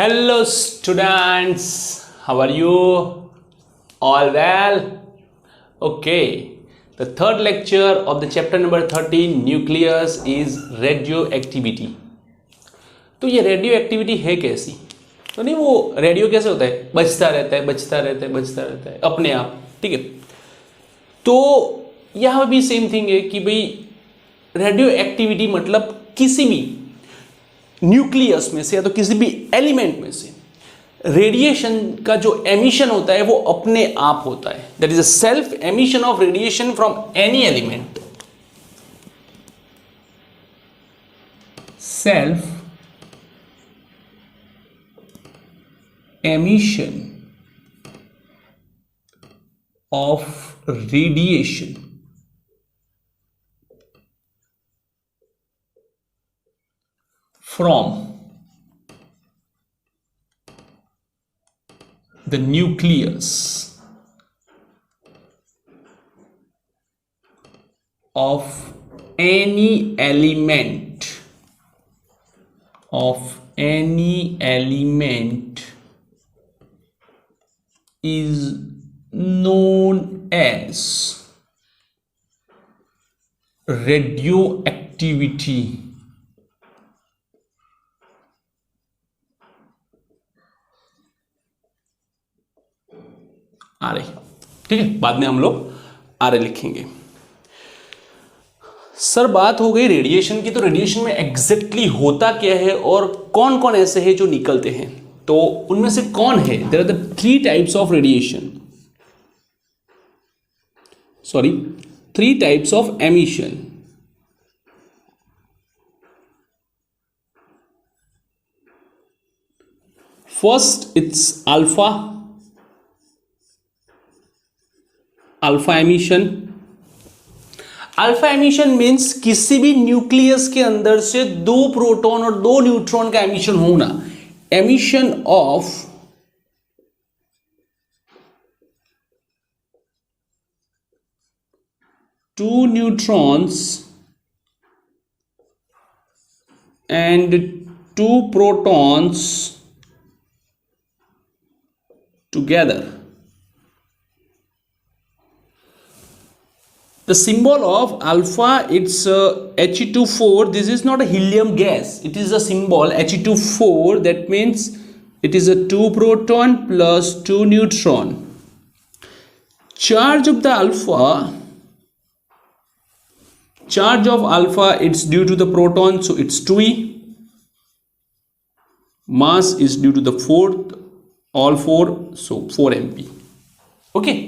Hello students, how are you? All well? Okay, the third lecture of the chapter number 13 nucleus is radioactivity. तो ये radio activity है कैसी? तो नहीं, वो रेडियो कैसे होता है, बजता रहता है बजता रहता है बजता रहता है अपने आप, ठीक है। तो यहाँ भी सेम थिंग है कि भाई रेडियो एक्टिविटी मतलब किसी भी न्यूक्लियस में से या तो किसी भी एलिमेंट में से रेडिएशन का जो एमिशन होता है वो अपने आप होता है। That is a self emission of radiation from any element. Self emission of radiation from the nucleus of any element is known as radioactivity. आ रही, ठीक है, बाद में हम लोग आ रहे लिखेंगे। सर बात हो गई रेडिएशन की, तो रेडिएशन में एग्जैक्टली होता क्या है और कौन कौन ऐसे हैं जो निकलते हैं, तो उनमें से कौन है? There are the three types of radiation, sorry three types of emission. First it's alpha emission. Alpha emission means किसी भी न्यूक्लियस के अंदर से दो प्रोटॉन और दो न्यूट्रॉन का एमिशन होना। Emission of two neutrons and two protons together. The symbol of alpha, it's He2.4. This is not a helium gas. It is a symbol He2.4. That means it is a 2 proton plus 2 neutron. Charge of alpha, it's due to the proton, so it's 2e. Mass is due to the fourth, all 4, so 4 mp. Okay.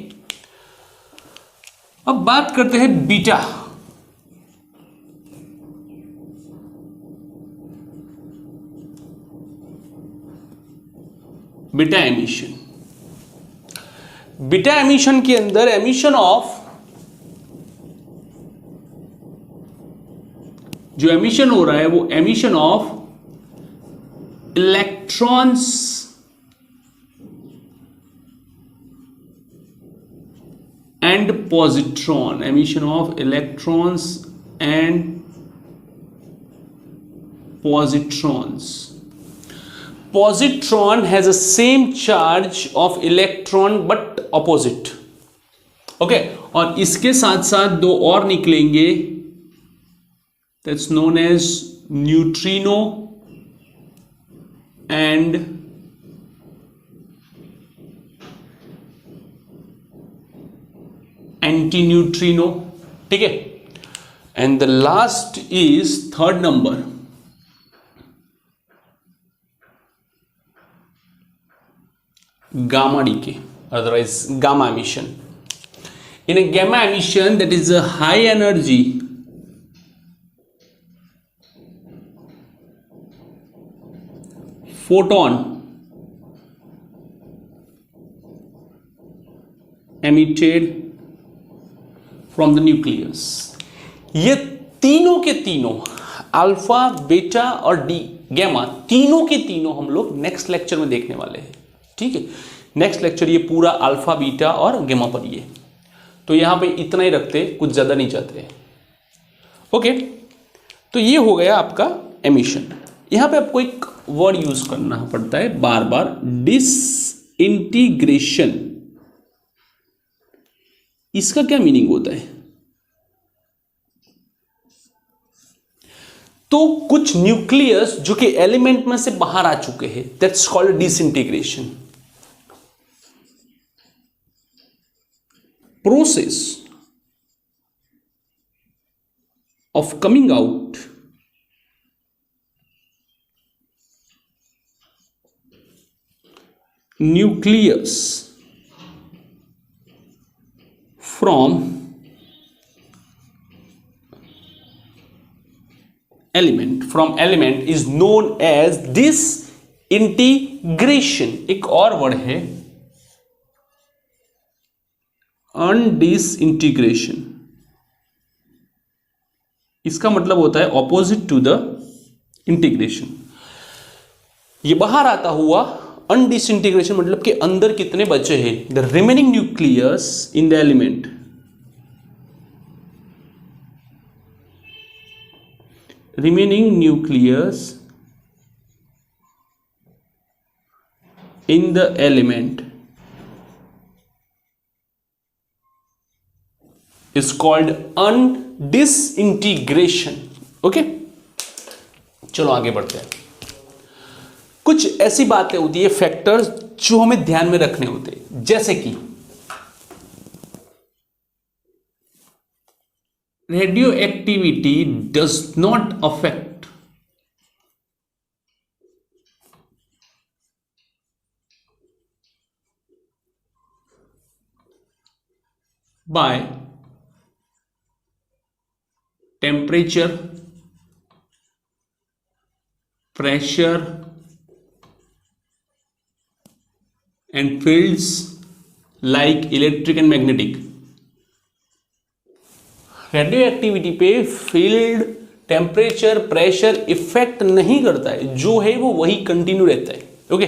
अब बात करते हैं beta. Beta emission. Beta emission के अंदर emission of, जो emission हो रहा है वो emission of electrons and positron, emission of electrons and positrons. Positron has the same charge of electron but opposite. Okay, और इसके साथ साथ दो और निकलेंगे, that's known as neutrino and anti neutrino, ठीक है। And the last is third number, gamma decay, otherwise gamma emission. In a gamma emission, that is a high energy photon emitted from the nucleus. ये तीनों के तीनों, alpha beta और डी gamma, तीनों के तीनों हम लोग नेक्स्ट लेक्चर में देखने वाले हैं, ठीक है। नेक्स्ट लेक्चर ये पूरा अल्फा बीटा और गैमा पर ही है, तो यहां पे इतना ही रखते, कुछ ज्यादा नहीं चाहते। ओके, तो ये हो गया आपका एमिशन। यहां पे आपको एक वर्ड यूज करना पड़ता है बार बार, डिसइंटीग्रेशन। इसका क्या मीनिंग होता है? तो कुछ न्यूक्लियस जो कि एलिमेंट में से बाहर आ चुके हैं, that's called disintegration. Process of coming out nucleus from element is known as disintegration। एक और वर्ड है अनडिसइंटीग्रेशन। इसका मतलब होता है ऑपोजिट टू द इंटीग्रेशन। ये बाहर आता हुआ अनडिसइंटीग्रेशन मतलब कि अंदर कितने बचे हैं, the remaining nucleus in the element, remaining nucleus in the element is called undisintegration. Okay, चलो आगे बढ़ते हैं। कुछ ऐसी बातें होती है, फैक्टर्स जो हमें ध्यान में रखने होते हैं, जैसे कि radio activity does not affect by temperature, pressure and fields like electric and magnetic। Radio activity पे फील्ड, टेम्परेचर, प्रेशर इफेक्ट नहीं करता है, जो है वो वही कंटिन्यू रहता है। ओके,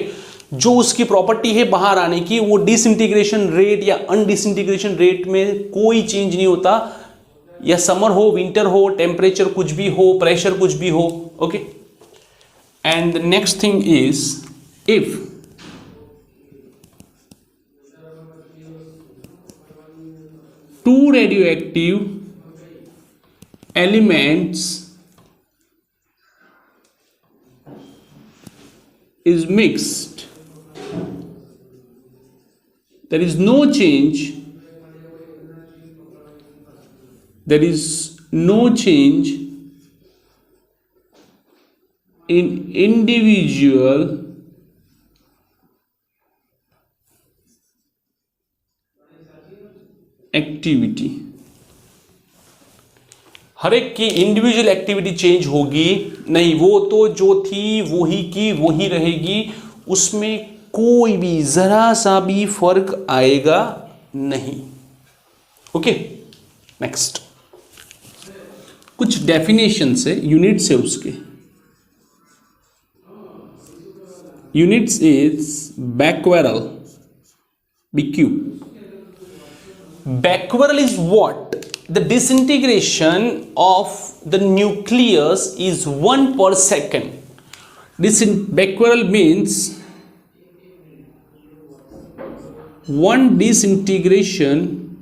जो उसकी प्रॉपर्टी है बाहर आने की, वो डिसइंटीग्रेशन रेट या अनडिसइंटीग्रेशन रेट में कोई चेंज नहीं होता, या समर हो, विंटर हो, टेम्परेचर कुछ भी हो, प्रेशर कुछ भी हो। Okay, and the next thing is if two radioactive elements is mixed, there is no change, there is no change in individual activity. हर एक की इंडिविजुअल एक्टिविटी चेंज होगी नहीं, वो तो जो थी वही की वही रहेगी, उसमें कोई भी जरा सा भी फर्क आएगा नहीं। ओके, नेक्स्ट कुछ डेफिनेशन है, यूनिट्स है उसके। Units is becquerel, BQ। Becquerel is what? The disintegration of the nucleus is 1 per second. Becquerel means one disintegration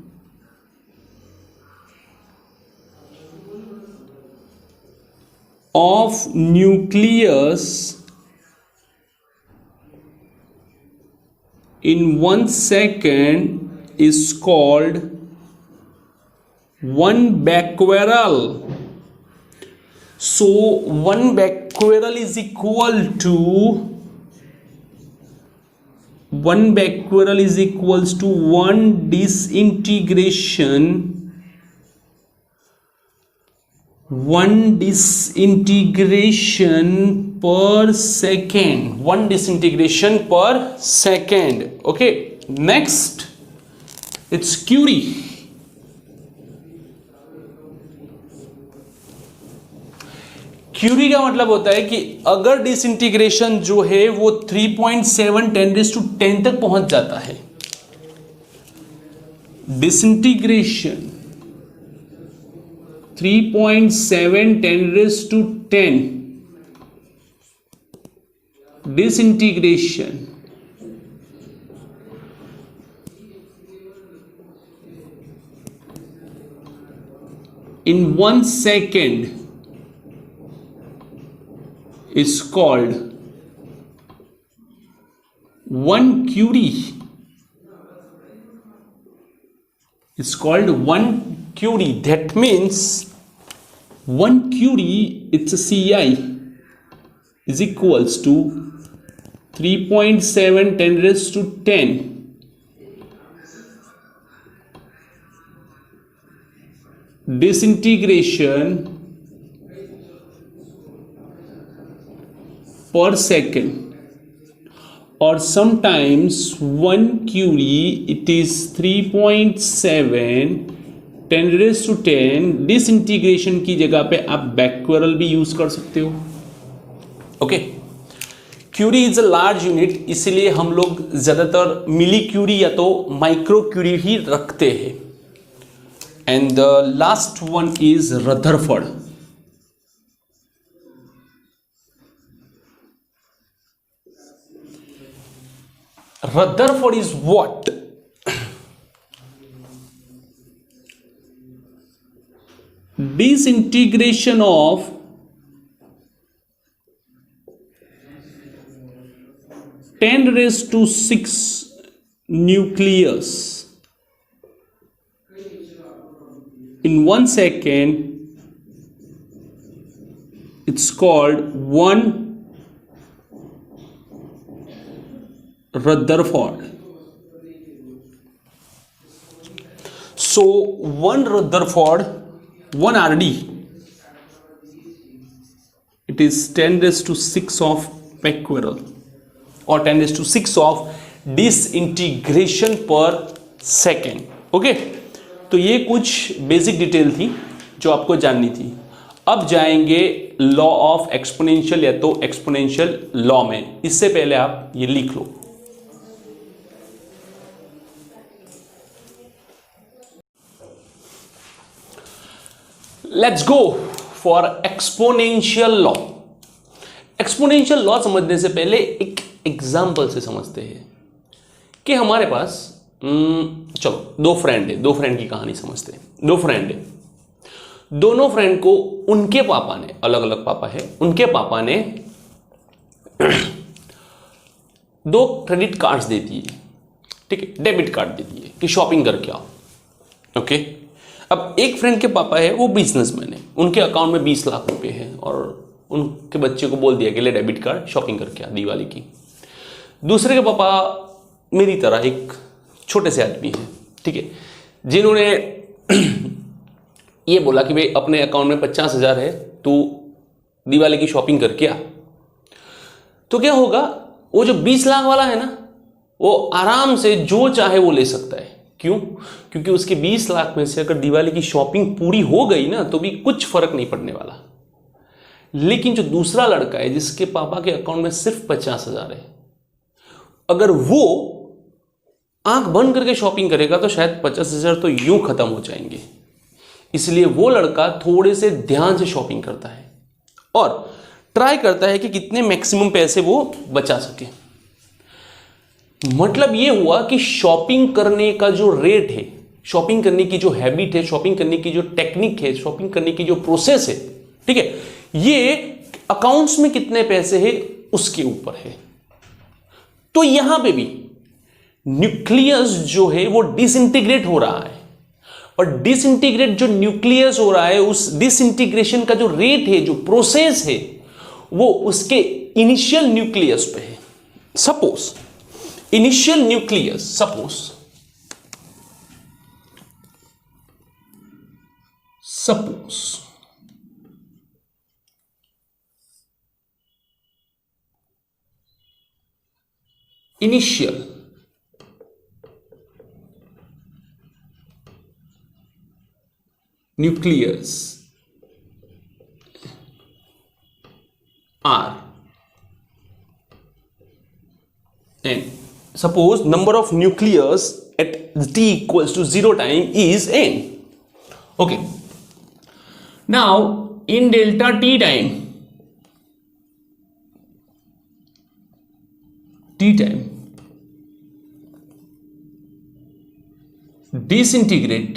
of nucleus in 1 second is called 1 becquerel. So 1 becquerel is equal to 1 becquerel is equals to 1 disintegration, 1 disintegration per second, 1 disintegration per second. Okay, next it's Curie। Curie का मतलब होता है कि अगर disintegration जो है वो 3.7 10⁻10 तक पहुंच जाता है, disintegration 3.7 10⁻10 disintegration in 1 second is called 1 Curie. It's called 1 Curie. That means 1 Curie, it's a CI, is equals to 3.7 10 raised to 10 disintegration per second, or sometimes 1 Curie it is 3.7 10 raised to 10 disintegration की जगह पे आप बैक्वेरल भी use कर सकते हो. Okay, curie is a large unit, इसलिए हम लोग ज्यादातर मिली क्यूरी या तो माइक्रो क्यूरी ही रखते हैं. And the last one is Rutherford. Rutherford is what? Disintegration of ten raised to 6 nucleus in 1 second. It's called 1 Rutherford. So 1 Rutherford, 1 RD, it is 10 raised to 6 of becquerel or 10 raised to 6 of disintegration per second. Okay, तो ये कुछ basic detail थी जो आपको जाननी थी. अब जाएंगे लॉ ऑफ एक्सपोनेंशियल या तो एक्सपोनेंशियल लॉ में. इससे पहले आप ये लिख लो. Let's go for exponential law. Exponential law समझने से पहले एक एग्जाम्पल से समझते हैं कि हमारे पास चलो दो फ्रेंड है, दो फ्रेंड की कहानी समझते हैं. दो फ्रेंड है, दोनों फ्रेंड को उनके पापा ने, अलग अलग पापा है, उनके पापा ने 2 क्रेडिट कार्ड्स दे दिए. ठीक है, डेबिट कार्ड दे दिए कि शॉपिंग करके आओ. ओके, अब एक फ्रेंड के पापा है, वो बिजनेसमैन है, उनके अकाउंट में 20 लाख रुपए हैं और उनके बच्चे को बोल दिया कि ले डेबिट कार्ड शॉपिंग करके आ दिवाली की. दूसरे के पापा मेरी तरह एक छोटे से आदमी है, ठीक है, जिन्होंने ये बोला कि भाई अपने अकाउंट में 50,000 है, तू दिवाली की शॉपिंग करके आ. तो क्या होगा, वो जो 20 लाख वाला है ना, वो आराम से जो चाहे वो ले सकता है. क्यों? क्योंकि उसके 20 लाख में से अगर दिवाली की शॉपिंग पूरी हो गई ना तो भी कुछ फर्क नहीं पड़ने वाला. लेकिन जो दूसरा लड़का है जिसके पापा के अकाउंट में सिर्फ 50,000 है, अगर वो आंख बंद करके शॉपिंग करेगा तो शायद 50,000 तो यूं खत्म हो जाएंगे. इसलिए वो लड़का थोड़े से ध्यान से शॉपिंग करता है और ट्राई करता है कि कितने मैक्सिमम पैसे वो बचा सके. मतलब ये हुआ कि शॉपिंग करने का जो रेट है, शॉपिंग करने की जो हैबिट है, शॉपिंग करने की जो टेक्निक है, शॉपिंग करने की जो प्रोसेस है, ठीक है, ये अकाउंट्स में कितने पैसे हैं उसके ऊपर है. तो यहां पे भी न्यूक्लियस जो है वो डिसइंटीग्रेट हो रहा है और डिसइंटीग्रेट जो न्यूक्लियस हो रहा है, उस डिसइंटीग्रेशन का जो रेट है, जो प्रोसेस है, वो उसके इनिशियल न्यूक्लियस पे है. Suppose initial nucleus, suppose initial nucleus R and suppose number of nucleus at t equals to 0 time is n. Okay, now in delta t time t time disintegrate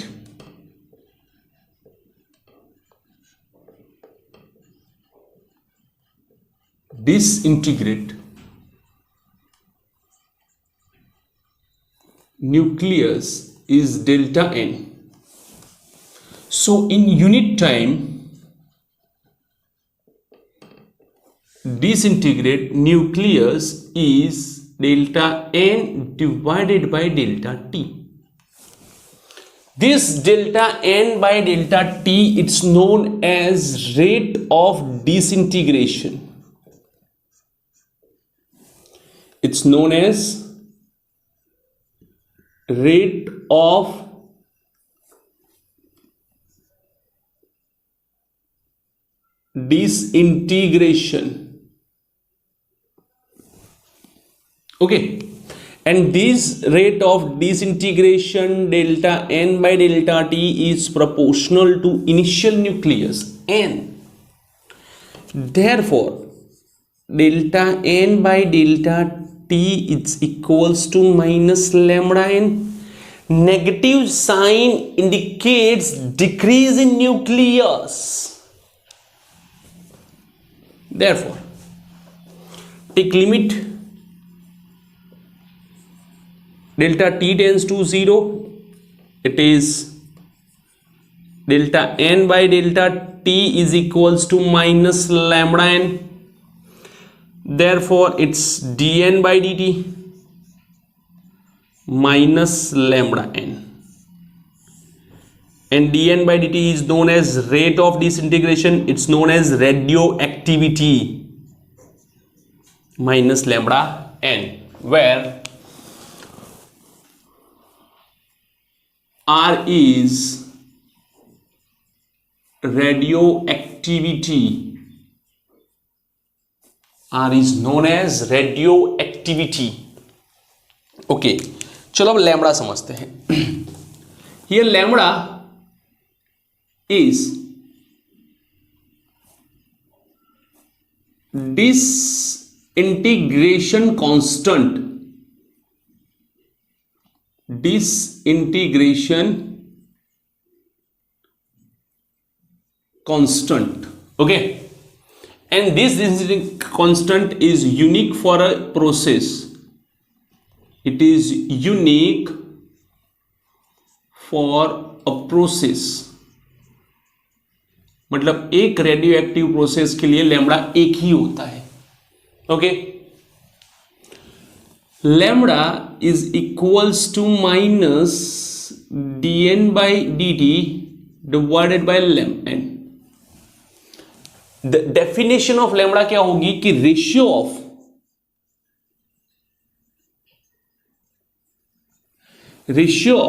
nucleus is delta n. So in unit time, disintegrate nucleus is delta n divided by delta t. This delta n by delta t, it's known as rate of disintegration. It's known as rate of disintegration. Okay, and this rate of disintegration delta n by delta t is proportional to initial nucleus n. Therefore delta n by delta t is equals to minus lambda n. Negative sign indicates decrease in nucleus. Therefore take limit delta t tends to 0, it is delta n by delta t is equals to minus lambda n. Therefore it's dn by dt minus lambda n, and dn by dt is known as rate of disintegration, it's known as radioactivity minus lambda n, where R is radioactivity. R is known as radioactivity. Okay, चलो अब lambda समझते हैं. Here lambda is disintegration constant. Okay, and this disintegration constant is unique for a process. It is unique for a process. मतलब एक radio active process के लिए lambda एक ही होता है. Okay, lambda is equals to minus dn by dt divided by lambda n. The definition of lambda क्या होगी कि ratio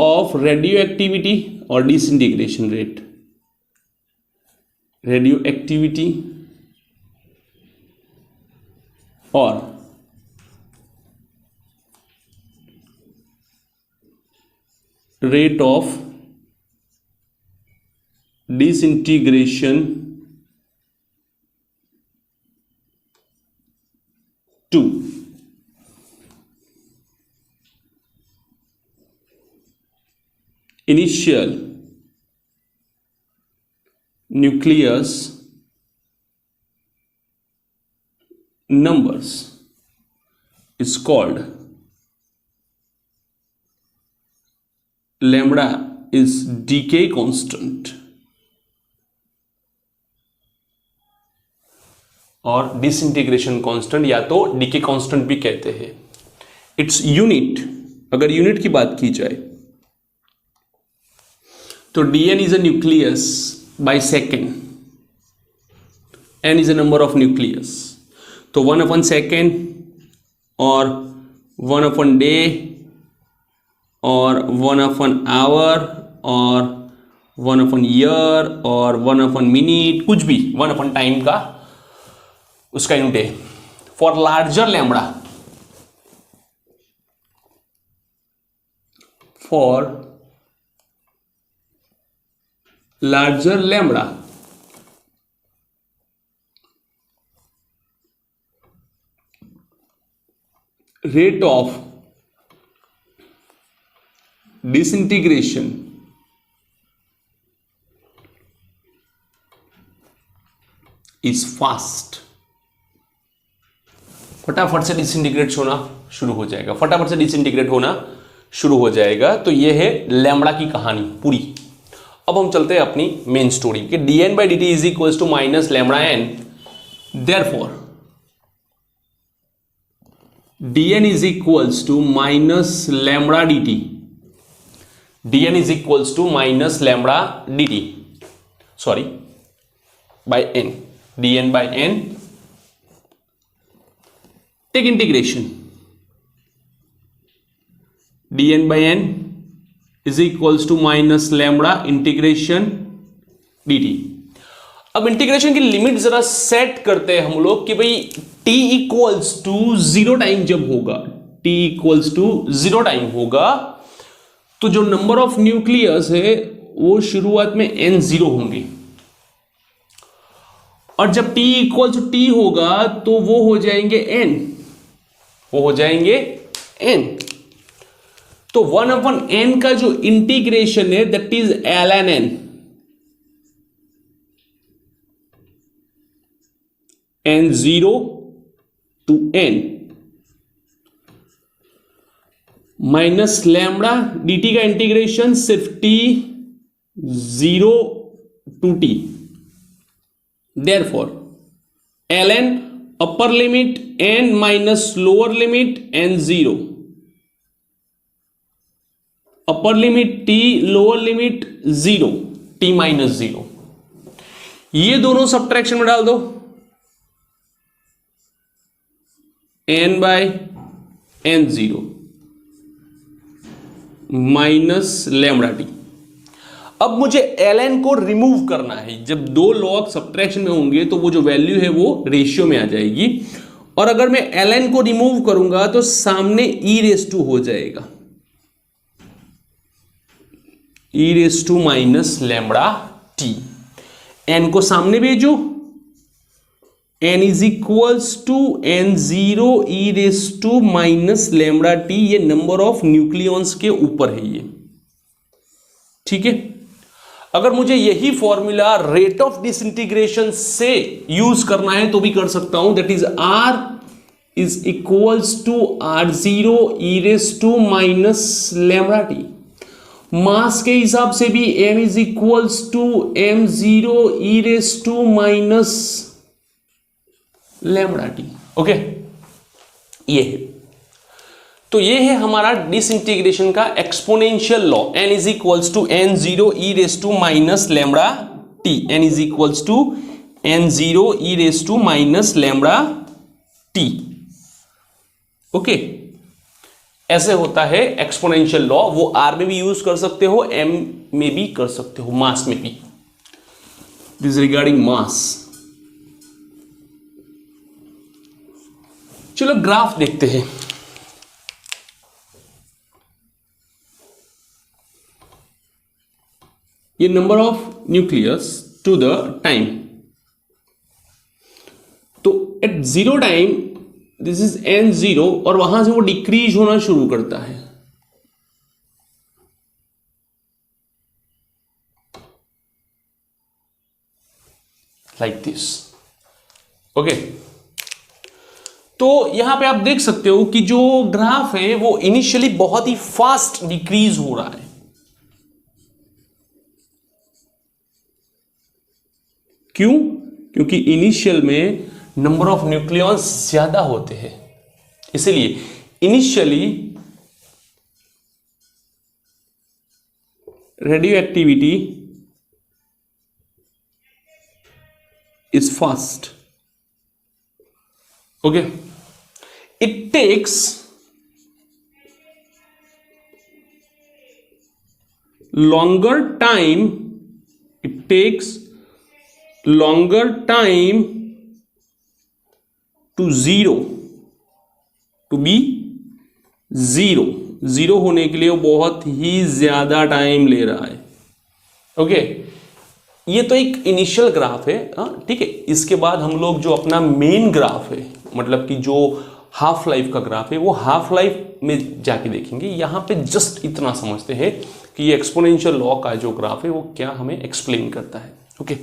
of radioactivity or disintegration rate, radioactivity or rate of disintegration to initial nucleus numbers is called lambda is decay constant और disintegration constant या तो decay constant भी कहते हैं. Its unit, अगर यूनिट की बात की जाए तो dn is a nucleus by second, n is a number of nucleus, तो 1/2 second और 1/day और 1/hour और 1/year और 1/minute, कुछ भी 1/time का उसका यूनिट है. For larger lambda, for larger lambda rate of disintegration is fast. फटाफट से डिसइंटीग्रेट होना शुरू हो जाएगा, फटाफट से डिसइंटीग्रेट होना शुरू हो जाएगा। तो ये है लैम्बडा की कहानी पूरी। अब हम चलते हैं अपनी मेन स्टोरी कि dn by dt is equals to minus lambda n, therefore dn is equals to minus lambda dt, dn is equals to minus lambda dt, sorry by n, dn by n, take integration dn by n is equals to minus lambda integration dt। अब integration की limit जरा set करते हैं हम लोग कि भाई t equals to 0 time जब होगा, t इक्वल्स टू 0 टाइम होगा तो जो नंबर ऑफ न्यूक्लियस है वो शुरुआत में n0 होंगे, और जब t इक्वल्स टू t होगा तो वो हो जाएंगे n, वो हो जाएंगे n। तो 1/n का जो इंटीग्रेशन है that is ln n, n0 to n minus lambda dt का इंटीग्रेशन सिर्फ t 0 to t, therefore ln upper limit n minus lower limit n0, upper limit t lower limit 0, t minus 0, ये दोनों subtraction में डाल दो, n by n0 minus lambda t. अब मुझे ln को रिमूव करना है, जब दो लॉग सब्ट्रैक्शन में होंगे तो वो जो वैल्यू है वो रेशियो में आ जाएगी, और अगर मैं ln को रिमूव करूंगा तो सामने e रेस टू हो जाएगा, e raise to minus lambda t. n को सामने भेजो, n is equals to n0 e raise to minus lambda t, ये नंबर ऑफ न्यूक्लियॉन्स के ऊपर है ये, ठीक है। अगर मुझे यही फॉर्मूला रेट ऑफ डिसइंटीग्रेशन से यूज करना है तो भी कर सकता हूं, that is r is equals to r0 e raise to minus lambda t. Mass के हिसाब से भी m is equals to m0 e raise to minus lambda t, okay. ये है, तो ये है हमारा डिसइंटीग्रेशन का exponential law, n is equals to n0 e raise to minus lambda t, n is equals to n0 e raise to minus lambda t, okay. ऐसे होता है एक्सपोनेंशियल लॉ, वो r में भी यूज कर सकते हो, m में भी कर सकते हो, मास में भी, दिस रिगार्डिंग मास। चलो ग्राफ देखते हैं। ये number of nucleus to the time, तो at 0 time this is n0, और वहां से वो डिक्रीज होना शुरू करता है, लाइक दिस, ओके। तो यहां पे आप देख सकते हो कि जो ग्राफ है वो इनिशियली बहुत ही फास्ट डिक्रीज हो रहा है, क्यों? क्योंकि इनिशियल में नंबर ऑफ न्यूक्लियॉन्स ज्यादा होते हैं, इसलिए initially radioactivity is fast, okay. It takes longer time, it takes longer time to be zero होने के लिए वो बहुत ही ज्यादा टाइम ले रहा है, ओके। ये तो एक इनिशियल ग्राफ है, ठीक है। इसके बाद हम लोग जो अपना मेन ग्राफ है, मतलब कि जो हाफ लाइफ का ग्राफ है वो हाफ लाइफ में जाके देखेंगे। यहाँ पे जस्ट इतना समझते हैं कि ये एक्सपोनेंशियल लॉ का जो ग्राफ है वो क्या हमें एक्सप्लेन करता है। ओके,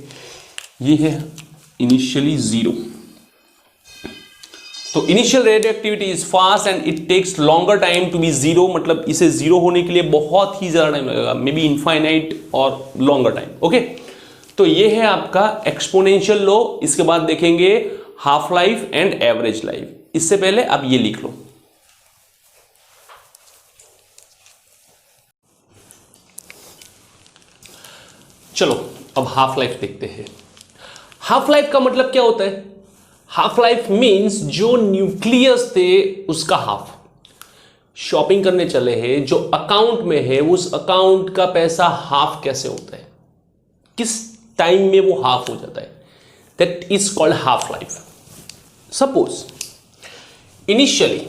ये है इनिशियली जीरो। तो initial radioactivity is fast and it takes longer time to be zero, मतलब इसे जीरो होने के लिए बहुत ही ज्यादा टाइम लगेगा, मे बी इनफाइनाइट और लॉन्गर टाइम। ओके, तो ये है आपका एक्सपोनेंशियल लॉ। इसके बाद देखेंगे half life and average life. इससे पहले आप ये लिख लो। चलो अब हाफ लाइफ देखते हैं। हाफ लाइफ का मतलब क्या होता है? हाफ लाइफ मींस जो न्यूक्लियस थे उसका हाफ। शॉपिंग करने चले हैं, जो अकाउंट में है उस अकाउंट का पैसा हाफ कैसे होता है, किस टाइम में वो हाफ हो जाता है, that is called half life. Suppose initially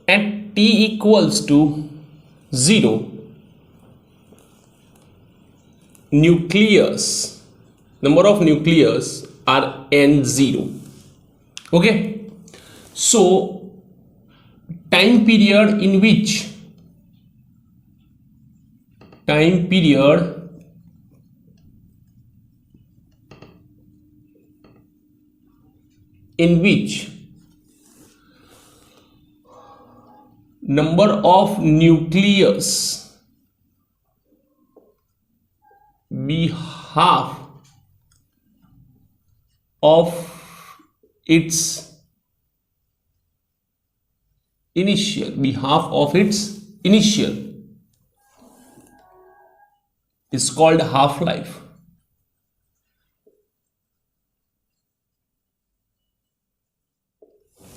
at t equals to 0 nucleus, number of nucleus are n0. Okay, so time period in which number of nucleus be half of its initial, is called half life.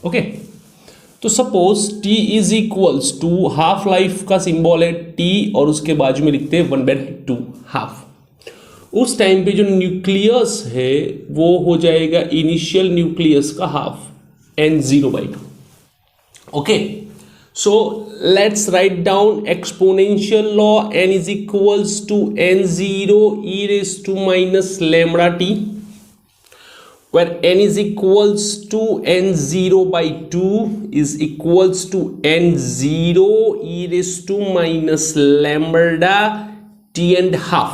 Okay, तो suppose t is equals to half life का symbol है t और उसके बाजू में लिखते हैं 1/2 half. उस टाइम पे जो न्यूक्लियस है वो हो जाएगा इनिशियल न्यूक्लियस का half n0/2। Okay, so let's write down exponential law n is equals to n0 e raised to minus lambda t, where n is equals to n0/2 is equals to n0 e raised to minus lambda t and half.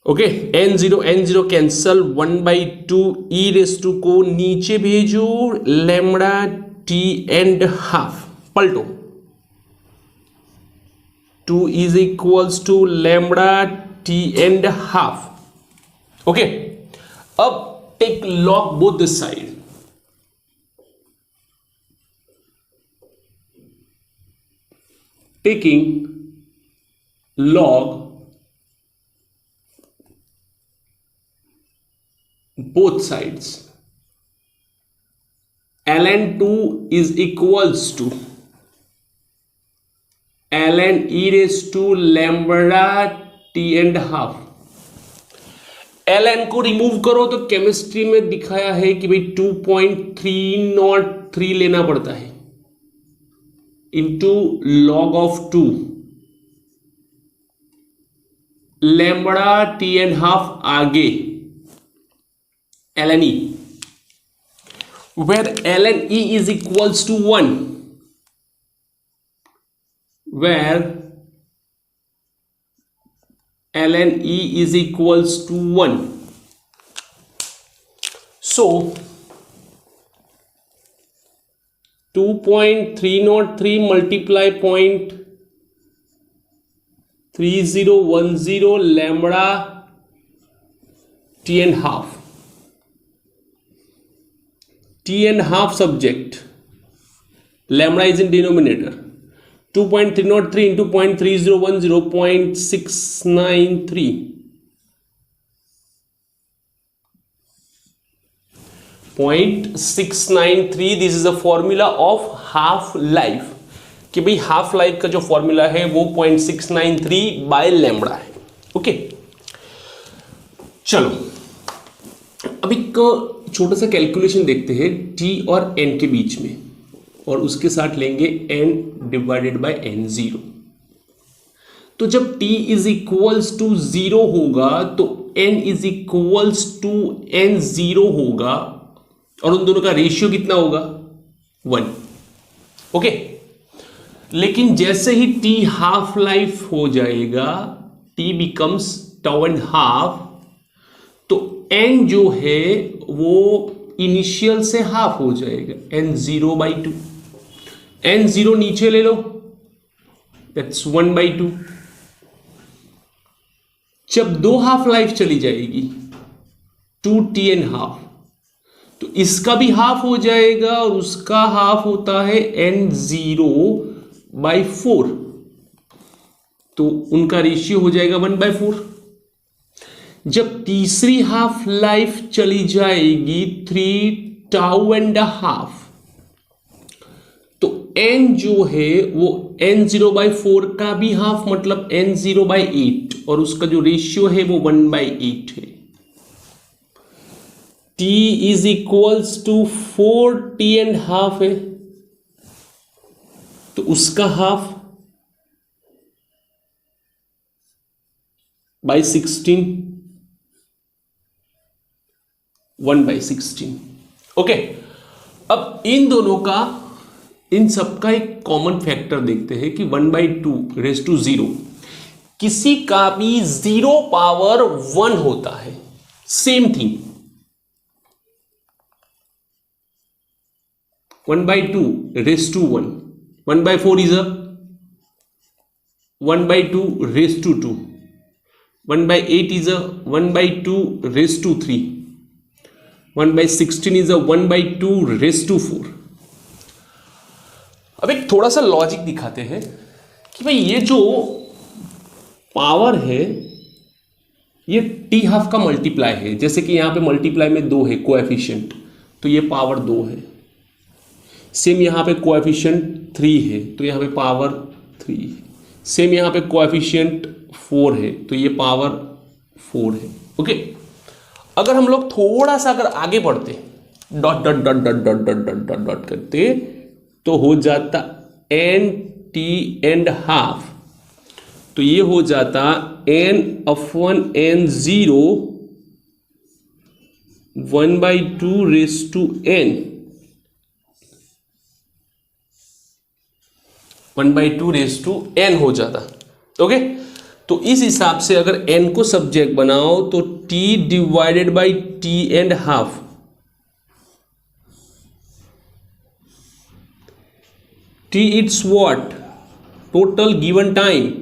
Okay, n0 cancel, 1/2 e raised to को नीचे भेजो, lambda t and half पलटो, 2 is equals to lambda t and half. Okay, अब take log both this side. Taking log both sides, ln2 is equals to ln e raised to lambda t and half. ln को remove करो तो chemistry में दिखाया है कि भाई 2.303 लेना पड़ता है into log of 2 lambda T and half आगे ln e, where ln e is equals to 1, where ln e is equals to 1. So 2.303 multiply 0.3010 lambda t and half. T and half subject, lambda is in denominator. 2.303 into 0.3010, 0.693. 0.693, this is a formula of half life, कि भाई half life का जो formula है वो 0.693 bye lambda है। Okay, चलो अब एक छोटा सा कैलकुलेशन देखते हैं t और n के बीच में, और उसके साथ लेंगे n डिवाइडेड बाय n0। तो जब t इज इक्वल्स टू 0 होगा तो n is equals to n0 होगा, और उन दोनों का रेशियो कितना होगा? 1। ओके, लेकिन जैसे ही t हाफ लाइफ हो जाएगा, t becomes tau and half, तो n जो है वो इनिशियल से हाफ हो जाएगा, n0/2। n0 नीचे ले लो, दैट्स 1/2। जब 2 हाफ लाइफ चली जाएगी 2t एंड हाफ, तो इसका भी हाफ हो जाएगा और उसका हाफ होता है n0/4, तो उनका रेशियो हो जाएगा 1/4। जब तीसरी हाफ लाइफ चली जाएगी 3 टाउ एंड हाफ, तो n जो है वो n0/4 का भी हाफ, मतलब n0/8, और उसका जो रेशियो है वो 1/8 है। t is equals to 4t and half है, तो उसका हाफ बाय 16, 1/16। ओके, अब इन दोनों का, इन सबका एक कॉमन फैक्टर देखते हैं कि 1/2⁻0, किसी का भी 0 पावर 1 होता है। Same thing, 1/2⁻1, 1/4 is 1/2⁻2, 1/8 is 1/2⁻3, 1/16 is 1/2⁻4। अब एक थोड़ा सा लॉजिक दिखाते हैं कि भाई ये जो पावर है ये t हाफ का मल्टीप्लाई है। जैसे कि यहां पे मल्टीप्लाई में 2 है कोएफिशिएंट, तो ये पावर 2 है। सेम यहां पे कोएफिशिएंट 3 है, तो यहां पे पावर 3 है। सेम यहां पे कोएफिशिएंट 4 है, तो ये पावर 4 है। ओके, अगर हम लोग थोड़ा सा अगर आगे बढ़ते, dot dot dot dot dot dot dot dot dot करते, तो हो जाता n t एंड हाफ, तो ये हो जाता n/n0 1/2⁻n, 1/2⁻n हो जाता। ओके, तो इस हिसाब से अगर n को सब्जेक्ट बनाओ तो t divided by t and half, t it's what, total given time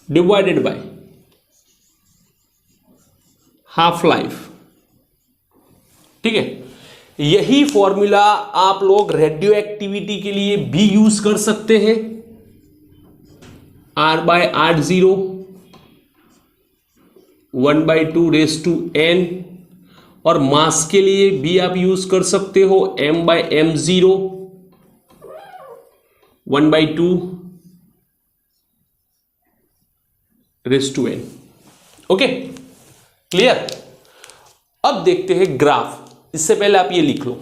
divided by half life. ठीक है, यही फॉर्मूला आप लोग रेडियो एक्टिविटी के लिए भी यूज कर सकते हैं। R/R0 1/2⁻n, और मास के लिए भी आप यूज कर सकते हो m/m0 1/2⁻n। Okay, clear. अब देखते हैं ग्राफ। इससे पहले आप ये लिख लो,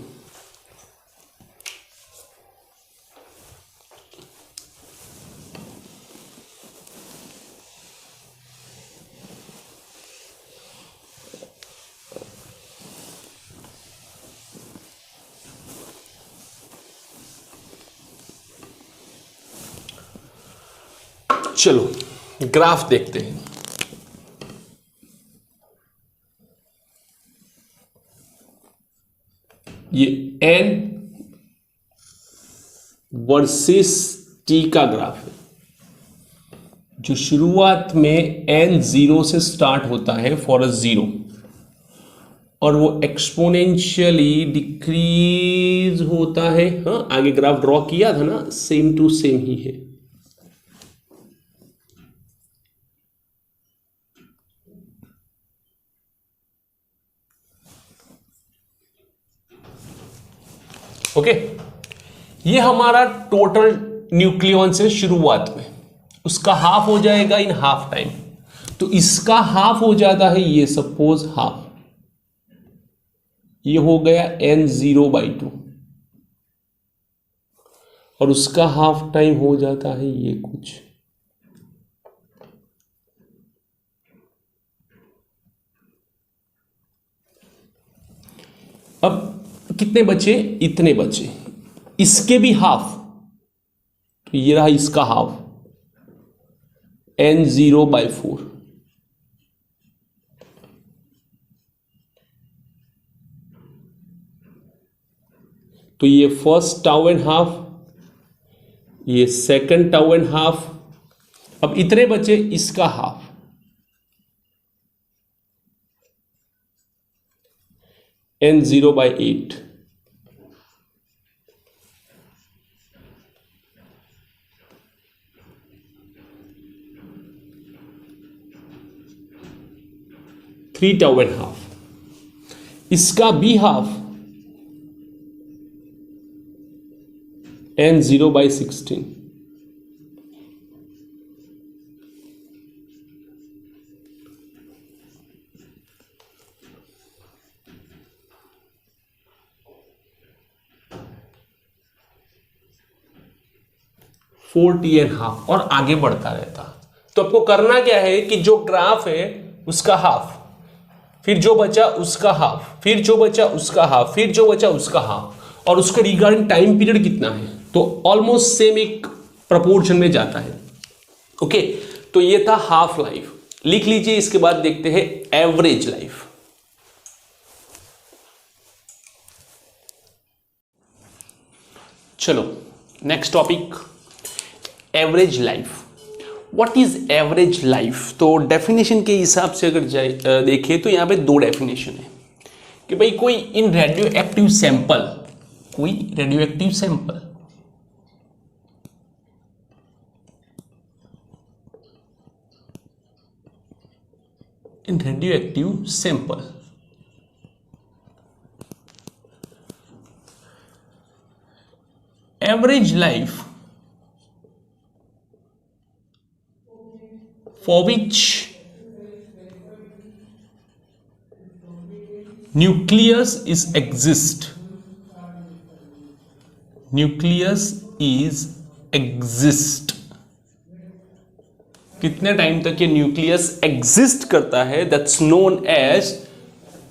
चलो ग्राफ देखते हैं। ये n वर्सेस t का ग्राफ है, जो शुरुआत में n0 से स्टार्ट होता है फॉर अ 0, और वो एक्सपोनेंशियली डिक्रीज होता है। हाँ, आगे ग्राफ ड्रॉ किया था ना, सेम टू सेम ही है। ओके, ये हमारा टोटल न्यूक्लियॉन से शुरुआत में, उसका हाफ हो जाएगा इन हाफ टाइम, तो इसका हाफ हो जाता है ये, सपोज हाफ, ये हो गया n0/2। और उसका हाफ टाइम हो जाता है ये कुछ। अब कितने बचे? इतने बचे। इसके भी हाफ, तो ये रहा इसका हाफ, n0/4। तो ये फर्स्ट टाउ एंड हाफ, ये सेकंड टाउ एंड हाफ। अब इतने बचे, इसका half, n0/8। Three tau and half. इसका भी half, n0/16। Four T and half, और आगे बढ़ता रहता। तो आपको करना क्या है कि जो ग्राफ है उसका हाफ, फिर जो बचा उसका हाफ, फिर जो बचा उसका हाफ, फिर जो बचा उसका हाफ, और उसके रिगार्डिंग टाइम पीरियड कितना है, तो ऑलमोस्ट सेम एक प्रपोर्शन में जाता है। ओके, तो ये था हाफ लाइफ, लिख लीजिए। इसके बाद देखते हैं एवरेज लाइफ। चलो next topic, average life. What is average life? तो डेफिनेशन के हिसाब से अगर देखें तो यहां पे दो डेफिनेशन है कि भाई कोई इन रेडियो एक्टिव सैंपल, कोई radioactive sample in radioactive sample average life for which nucleus is exist, nucleus is exist, कितने टाइम तक ये न्यूक्लियस एग्जिस्ट करता है, that's known as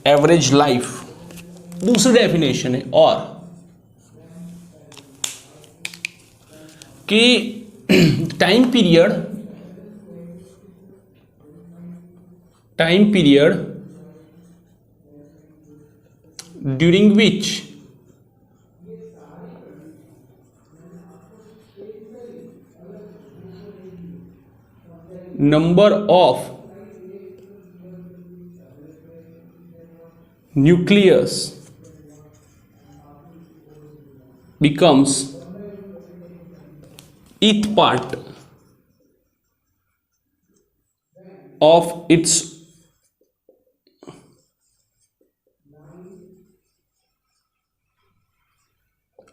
average life. दूसरी डेफिनेशन है और कि time period during which number of nucleus becomes ith part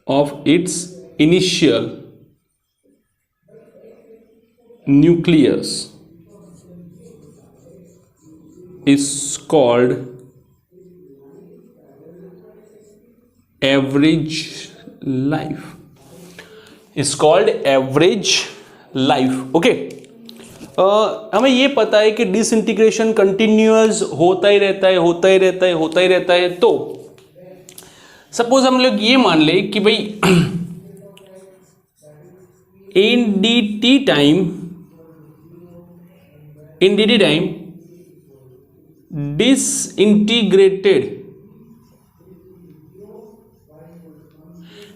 of its initial nucleus is called average life, is called average life। Okay, हमें ये पता है कि डिसइंटीग्रेशन कंटिन्यूअस होता ही रहता है, होता ही रहता है, होता ही रहता है। तो सपोज हम लोग ये मान ले कि भाई इन dt time disintegrated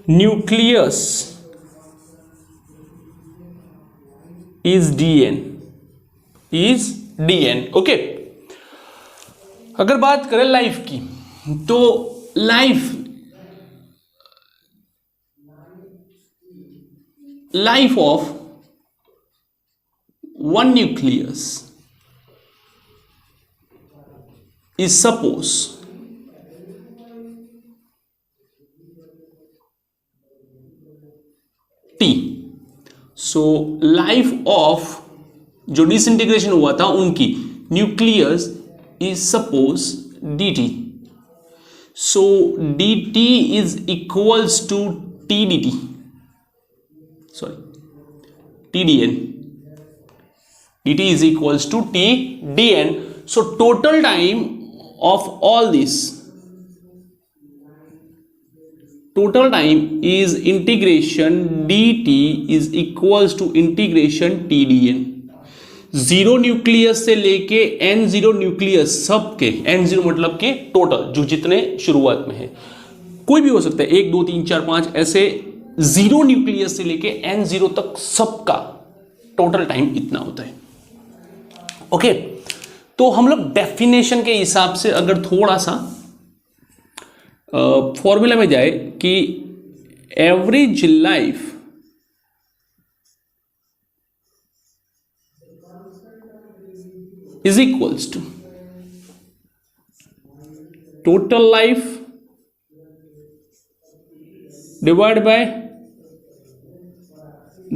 nucleus is dn। Okay, अगर बात करें लाइफ की, तो life of one nucleus is suppose t। so life of जो डिसइंटीग्रेशन हुआ था उनकी nucleus is suppose dt। so dt is equals to t dt। sorry, TDN. dt is equals to TDN. So total time of all this, total time is integration dt is equals to integration TDN. Zero nucleus से लेके n0 nucleus सबके, n0 मतलब के total जो जितने शुरुआत में है, कोई भी हो सकता है 1 2 3 4 5 ऐसे, जीरो न्यूक्लियस से लेके n0 तक सबका टोटल टाइम इतना होता है। ओके, तो हम लोग डेफिनेशन के हिसाब से अगर थोड़ा सा फॉर्मूला में जाए कि average life is equals to total life divided by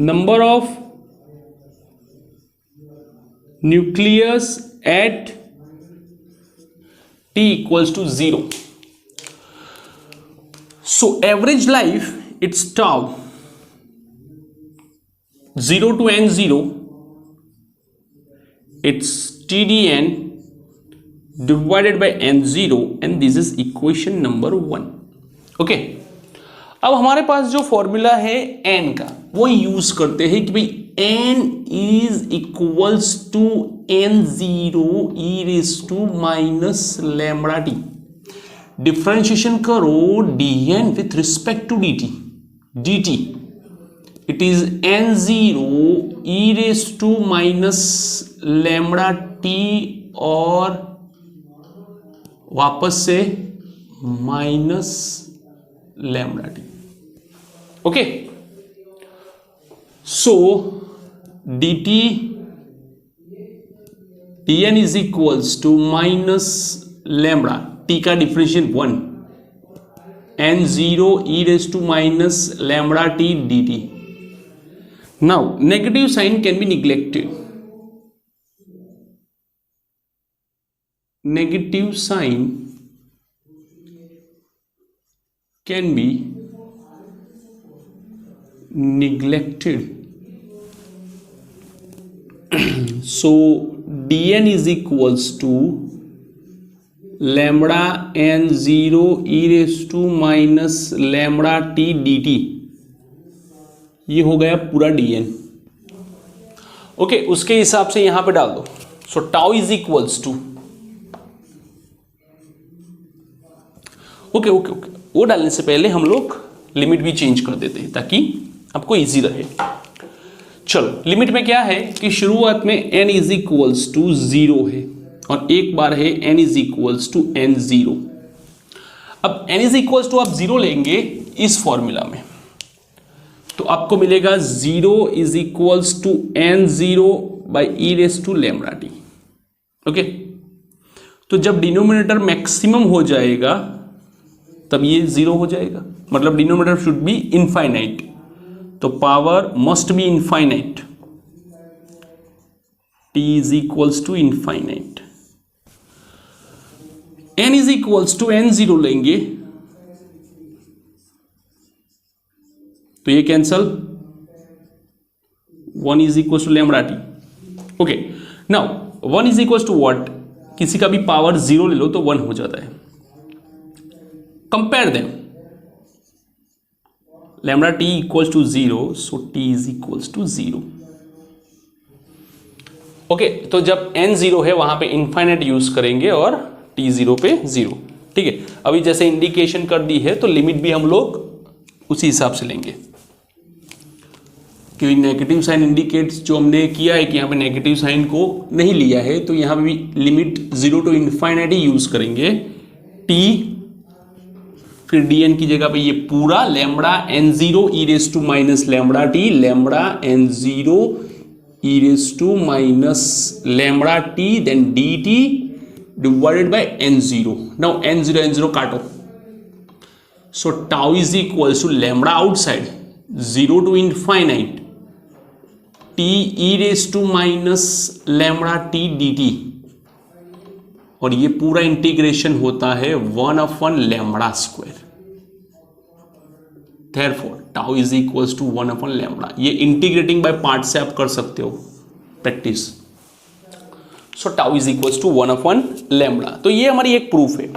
number of nucleus at t equals to 0. So average life, it's tau 0 to n0, it's TDN divided by n0, and this is equation number 1. Okay, अब हमारे पास जो formula है n का, वो use करते हैं कि भाई n is equals to n0 e raise to minus lambda t. Differentiation करो dn with respect to dt, it is n0 e raise to minus lambda t और वापस से minus lambda t. Okay, so dt dn is equals to minus lambda t का differential 1, n0 e raise to minus lambda t dt. Now negative sign can be neglected. Negative sign can be neglected. So dn is equals to lambda n0 e raised to minus lambda t dt. ये हो गया पूरा dn. Okay, उसके हिसाब से यहां पे डाल दो. So tau is equals to, okay, वो डालने से पहले हम लोग लिमिट भी चेंज कर देते हैं ताकि आपको इजी रहे. चलो, लिमिट में क्या है कि शुरुआत में n इज इक्वल्स टू 0 है और एक बार है n is equals to n0. अब n इज इक्वल्स टू आप 0 लेंगे इस फॉर्मूला में तो आपको मिलेगा 0 is equals to n0 by e raise to lambda t. Okay, तो जब डिनोमिनेटर मैक्सिमम हो जाएगा तब ये 0 हो जाएगा, मतलब डिनोमिनेटर शुड बी इनफाइनाइट, तो power must be infinite, t is equals to infinite. n is equals to n0 लेंगे तो ये cancel, 1 is equal to lambda t. Okay, now 1 is equal to what, किसी का भी पावर 0 ले लो तो 1 हो जाता है. Compare them, lambda t equals to 0, so t is equals to 0. Okay, तो जब n 0 है वहां पे इनफाइनाइट यूज करेंगे और t 0 पे 0. ठीक है, अभी जैसे इंडिकेशन कर दी है तो लिमिट भी हम लोग उसी हिसाब से लेंगे क्योंकि नेगेटिव साइन इंडिकेट्स जो हमने किया है कि यहाँ पे नेगेटिव साइन को नहीं लिया है तो यहाँ पे भी लिमिट 0 टू इनफाइनाइट ही यूज करेंगे. t फिर dn की जगह पे ये पूरा lambda n0 e raise to minus lambda t, lambda n0 e raise to minus lambda t, then dt divided by n0. Now n0 काटो, so tau is equals to lambda outside 0 to infinite t e raised to minus lambda t dt, और ये पूरा integration होता है 1/1 lambda square. Therefore tau is equals to 1 upon lambda. ये integrating by part से आप कर सकते हो practice. So tau is equals to 1 upon lambda. तो ये हमारी एक प्रूफ है।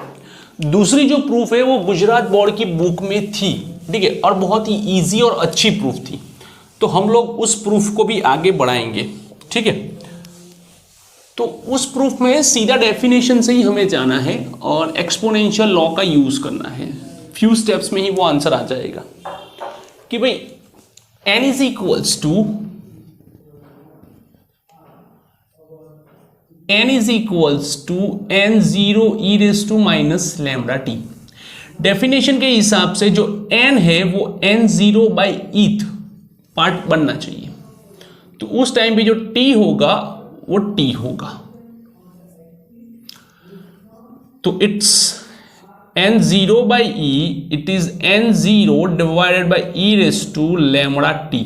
दूसरी जो प्रूफ है वो गुजरात बोर्ड की बुक में थी, ठीक है, और बहुत ही इजी और अच्छी प्रूफ थी, तो हम लोग उस प्रूफ को भी आगे बढ़ाएंगे, ठीक है। तो उस प्रूफ में सीधा डेफिनेशन से ही हमें जाना है और एक्सपोनेंशियल लॉ का यूज करना है। फ्यू स्टेप्स में ही वो आंसर आ जाएगा कि भाई n is equals to n0 e raise to minus lambda t. Definition के हिसाब से जो n है वो n0 बाई ईथ पार्ट बनना चाहिए, तो उस टाइम पे जो t होगा वो t होगा। तो it's n0 by e, it is n0 divided by e raise to lambda t.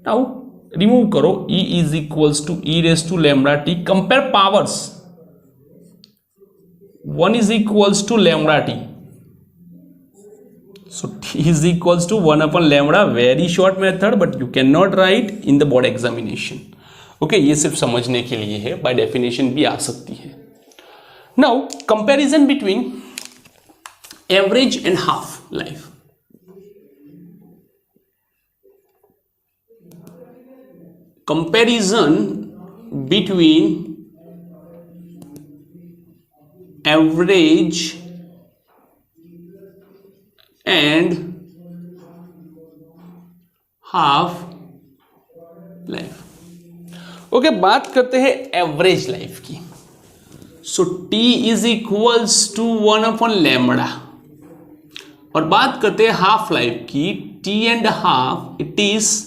Now remove करो, e is equals to e raise to lambda t. Compare powers, 1 is equals to lambda t, so t is equals to 1 upon lambda। very short method but you cannot write in the board examination, okay। ये सिर्फ समझने के लिए है, by definition भी आ सकती है। now comparison between average and half life। comparison between average and half life. Okay, बात करते हैं एवरेज लाइफ की। So t is equals to 1 upon lambda, और बात करते हैं हाफ लाइफ की। t and half it is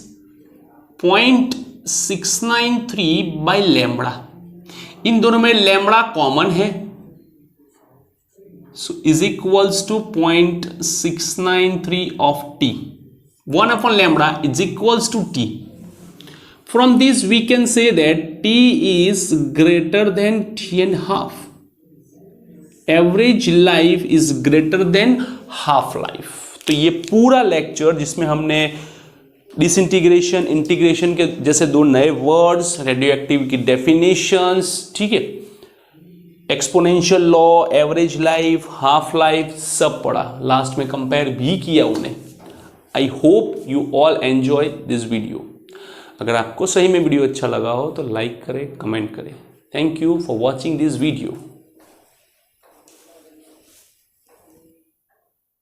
0.693 by lambda. इन दोनों में लैम्बडा कॉमन है, so is equals to 0.693 of t। 1 upon lambda is equals to t। From this we can say that t is greater than t and half। Average life is greater than half life। तो ये पूरा lecture जिसमें हमने disintegration, integration के जैसे दो नए words, radio active की डेफिनेशंस, ठीक है, exponential law, average life, half life, सब पढ़ा, लास्ट में कंपेयर भी किया उन्हें। I hope you all enjoy this video. अगर आपको सही में वीडियो अच्छा लगा हो तो लाइक करें, कमेंट करें। Thank you for watching this video.